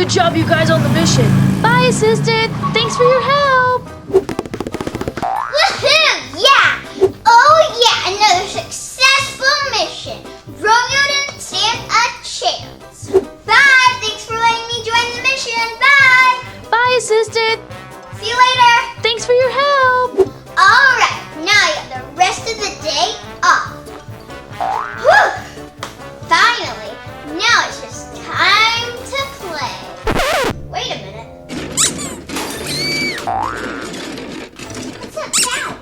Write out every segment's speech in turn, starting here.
Good job, you guys, on the mission. Bye, assistant. Thanks for your help. Woohoo! Yeah! Oh yeah, another successful mission. Romeo didn't stand a chance. Bye! Thanks for letting me join the mission. Bye! Bye, assistant. See you later. Thanks for your help. Alright, now I got the rest of the day off. Whew! Finally, now it's just time to play. Wait a minute. What's that sound?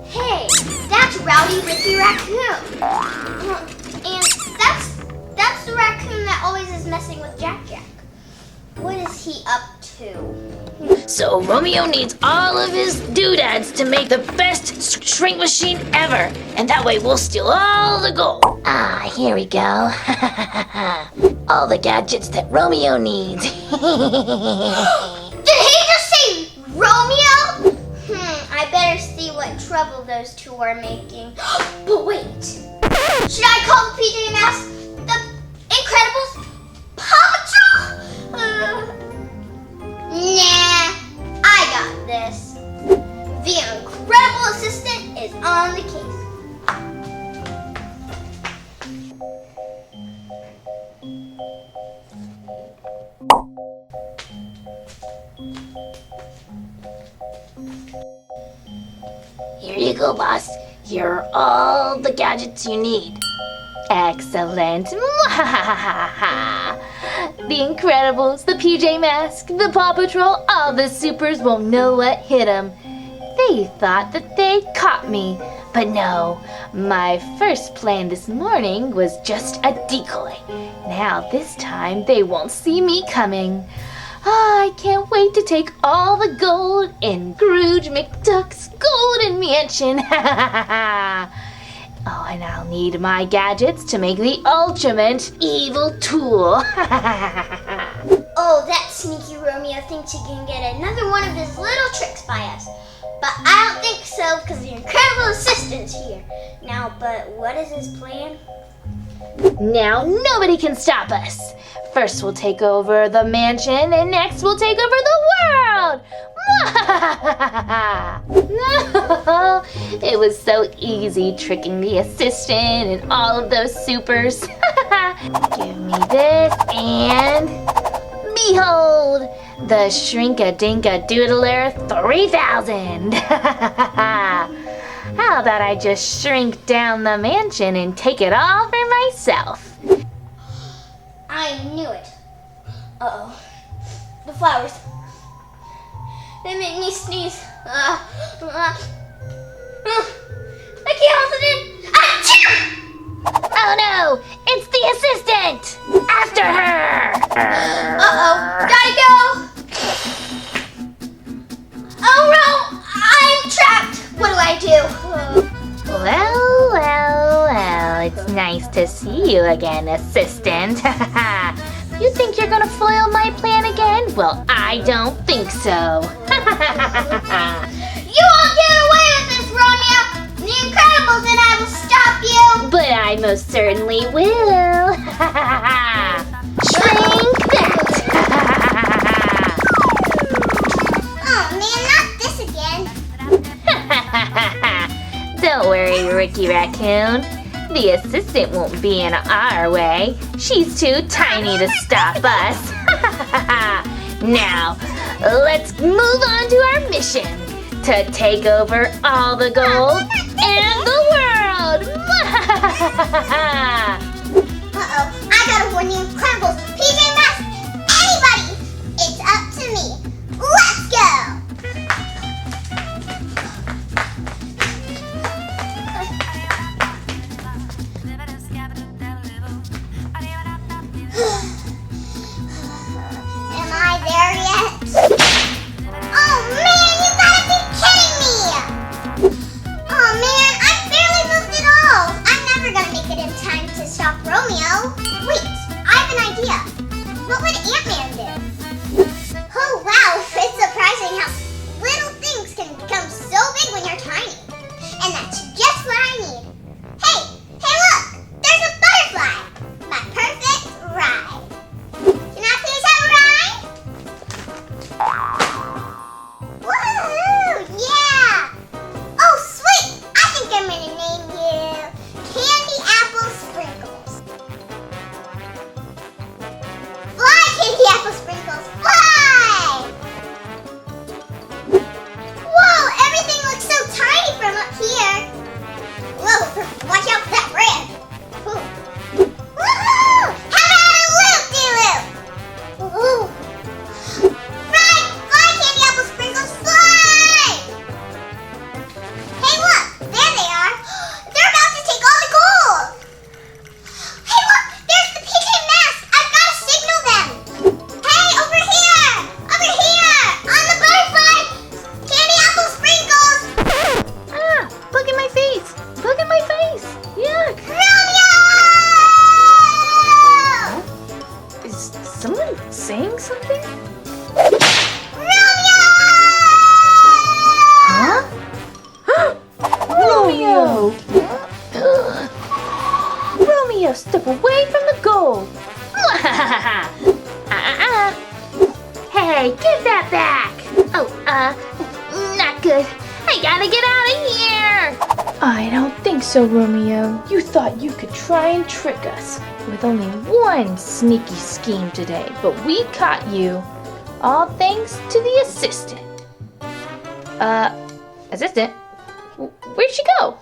Hey, that's Rowdy Ricky Raccoon. And that's the raccoon that always is messing with Jack. What is he up to? So Romeo needs all of his doodads to make the best shrink machine ever. And that way we'll steal all the gold. Ah, here we go. All the gadgets that Romeo needs. Did he just say Romeo? I better see what trouble those two are making. But wait, should I call the PJ Masks, the Incredibles, Paw Patrol? Nah, I got this. The incredible assistant is on the case. Here you go, boss. Here are all the gadgets you need. Excellent. The Incredibles, the PJ Masks, the Paw Patrol, all the supers won't know what hit them. They thought that they caught me. But no, my first plan this morning was just a decoy. Now this time they won't see me coming. I can't wait to take all the gold in Scrooge McDuck's golden mansion. Oh, and I'll need my gadgets to make the ultimate evil tool. Oh, that sneaky Romeo thinks he can get another one of his little tricks by us. But I don't think so, because the incredible assistant's here. Now, but what is his plan? Now nobody can stop us. First we'll take over the mansion, and next we'll take over the world. It was so easy tricking the assistant and all of those supers. Give me this, and behold, the Shrink-a-Dink-a-Doodler 3000. How about I just shrink down the mansion and take it all for myself? I knew it. Uh-oh. The flowers. They make me sneeze. I can't hold it in. Achoo! Oh no! It's the assistant! After her! Uh-oh. Gotta go! Oh no! I'm trapped! What do I do? Well, it's nice to see you again, assistant. You think you're gonna foil my plan again? Well, I don't think so. You won't get away with this, Romeo! The Incredibles and I will stop you! But I most certainly will. Shrink that! Oh man, not this again. Don't worry, Ricky Raccoon. The assistant won't be in our way. She's too tiny to stop us. Now, let's move on to our mission. To take over all the gold and the world. Uh-oh, I gotta warn the Incredibles, PJ Masks, anybody! It's up to me. Let's go! Am I there yet? Oh man, you gotta be kidding me! Oh man, I barely moved at all. I'm never gonna make it in time to stop Romeo. Wait, I have an idea. What would Ant-Man do? Oh wow, it's surprising how little things can become so big when you're tiny. And that's just what I need. Hey look, there's a butterfly. My perfect ride. Romeo, step away from the goal. Hey, give that back. Oh, not good. I gotta get out of here. I don't think so, Romeo. You thought you could try and trick us with only one sneaky scheme today, but we caught you. All thanks to the assistant. Assistant? Where'd she go?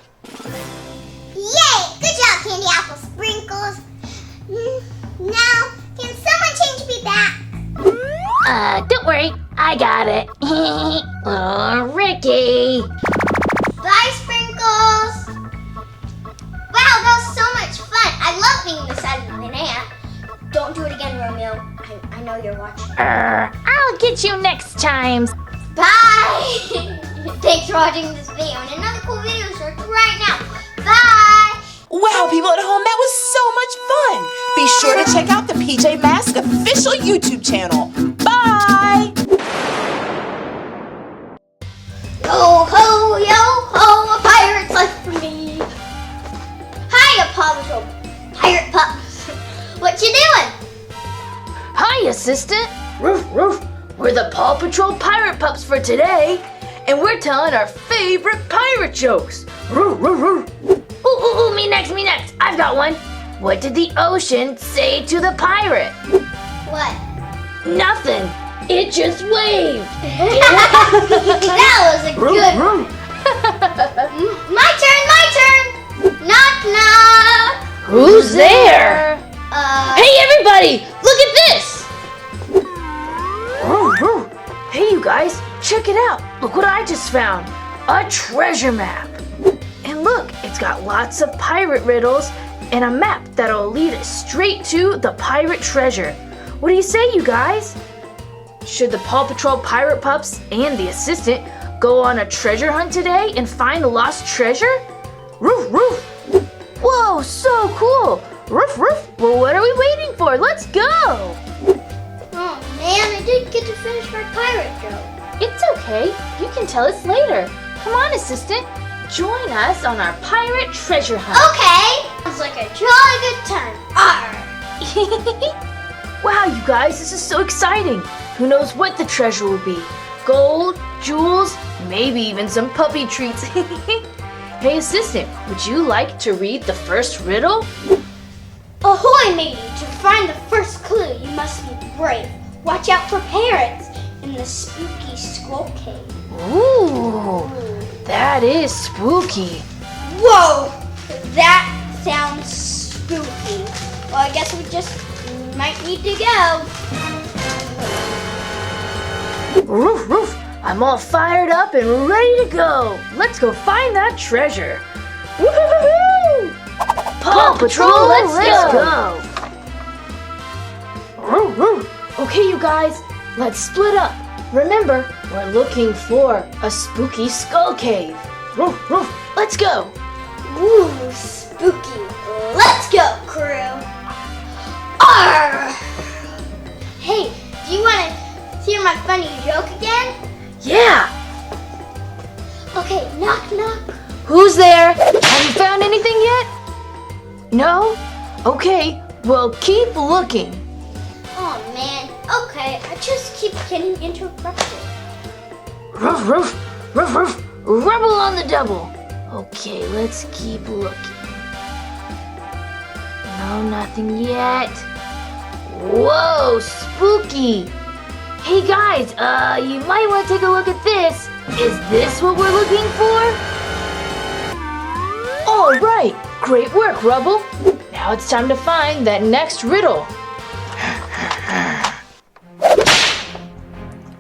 Yay! Good job, Candy Apple Sprinkles. Now, can someone change me back? Don't worry. I got it. Oh, Ricky. Bye, Sprinkles. Wow, that was so much fun. I love being the size of an ant. Don't do it again, Romeo. I know you're watching. I'll get you next time. Bye! Thanks for watching this video and another cool video search right now. Bye! Wow, people at home, that was so much fun. Be sure to check out the PJ Masks official YouTube channel. Bye! Yo ho, a pirate's life for me. Hiya, Paw Patrol. Pirate pups. What you doing? Hi, assistant. Roof, roof. We're the Paw Patrol Pirate Pups for today, and we're telling our favorite pirate jokes. Roof, roof, roof. Ooh, me next. I've got one. What did the ocean say to the pirate? What? Nothing. It just waved. That was a good one. My turn. Knock, knock. Who's there? Hey, everybody, look at this. Hey, you guys, check it out. Look what I just found. A treasure map. And look, it's got lots of pirate riddles and a map that'll lead us straight to the pirate treasure. What do you say, you guys? Should the Paw Patrol Pirate Pups and the assistant go on a treasure hunt today and find the lost treasure? Roof, roof. Whoa, so cool. Roof, roof. Well, what are we waiting for? Let's go. Oh man, I didn't get to finish my pirate joke. It's okay. You can tell us later. Come on, assistant. Join us on our pirate treasure hunt. Okay. Sounds like a jolly good time. Arr. Wow, you guys, this is so exciting. Who knows what the treasure will be? Gold, jewels, maybe even some puppy treats. Hey, assistant, would you like to read the first riddle? Ahoy, matey! To find the first clue, you must be brave. Watch out for parrots in the spooky skull cave. Ooh, that is spooky. Whoa! That sounds spooky. Well, I guess we just might need to go. Roof, roof. I'm all fired up and ready to go. Let's go find that treasure. Woo-hoo-hoo-hoo! Paw Patrol, let's go. Roof, roof. Okay, you guys, let's split up. Remember, we're looking for a spooky skull cave. Roof, roof. Let's go. Ooh, spooky. Let's go, crew. Arr! Hey, do you want to hear my funny joke again? Yeah. Okay, knock, knock. Who's there? Have you found anything yet? No? Okay, well, keep looking. Oh man, okay, I just keep getting interrupted. Ruff, ruff, ruff, ruff, rubble on the double. Okay, let's keep looking. No, nothing yet. Whoa, spooky. Hey guys, you might want to take a look at this. Is this what we're looking for? All right, great work, Rubble. Now it's time to find that next riddle.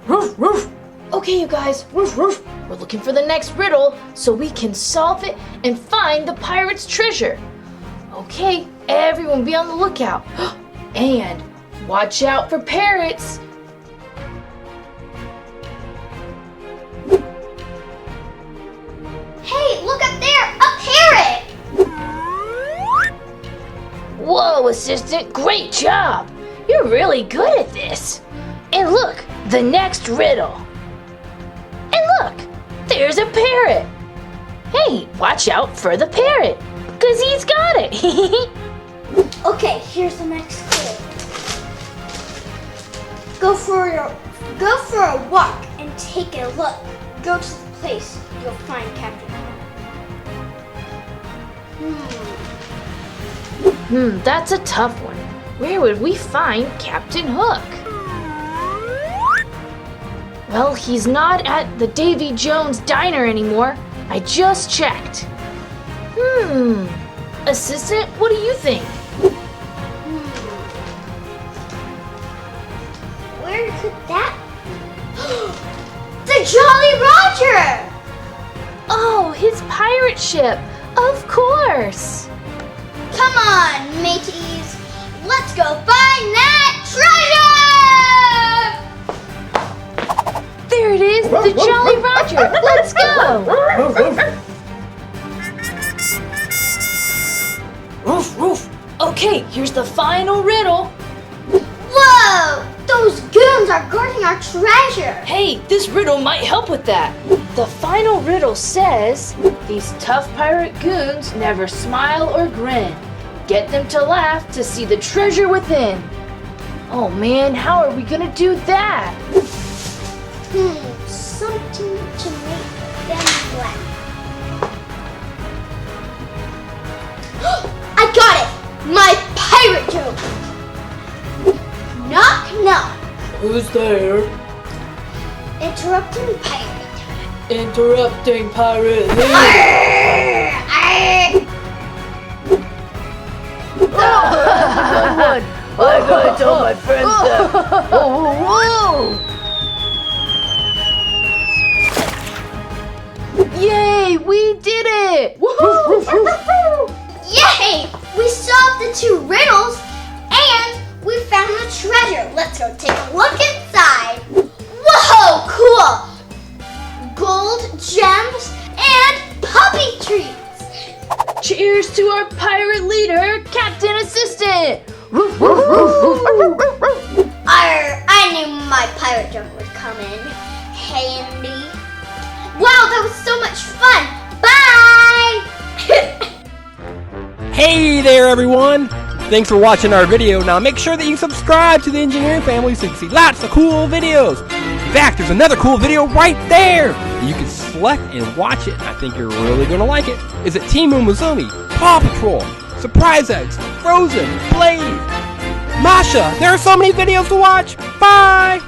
Roof, roof. Okay, you guys, roof, roof. We're looking for the next riddle so we can solve it and find the pirate's treasure. Okay, everyone be on the lookout. And watch out for parrots. Hey, look up there, a parrot! Whoa, assistant, great job. You're really good at this. And look, the next riddle. And look, there's a parrot. Hey, watch out for the parrot, because he's got it. Okay, here's the next clue. Go for a walk and take a look. Go to the place you'll find Captain Hook. That's a tough one. Where would we find Captain Hook? Well, he's not at the Davy Jones Diner anymore. I just checked. Assistant, what do you think? Where could that be? The Jolly Roger! Oh, his pirate ship. Of course. Come on, mateys. Let's go find that treasure! There it is, the Jolly Roger. Let's go. Roof, roof. Okay, here's the final riddle. Whoa! Those goons are guarding our treasure! Hey, this riddle might help with that. The final riddle says, these tough pirate goons never smile or grin. Get them to laugh to see the treasure within. Oh man, how are we gonna do that? Something to make them laugh. I got it! My pirate joke! Knock, knock. Who's there? Interrupting pirate. Interrupting pirate. I gotta tell my friends that. Whoa! Yay! We did it! Yay! We solved the two riddles and we found the treasure. Let's go take a look inside. Whoa, cool! Gold, gems, and puppy treats. Cheers to our pirate leader, Captain Assistant! I knew my pirate joke would come in handy. Wow, that was so much fun. Bye! Hey there everyone! Thanks for watching our video. Now make sure that you subscribe to the Engineering Family so you can see lots of cool videos. In fact, there's another cool video right there! You can select and watch it. I think you're really going to like it. Is it Team Umizoomi, Paw Patrol, Surprise Eggs, Frozen, Blade, Masha? There are so many videos to watch! Bye!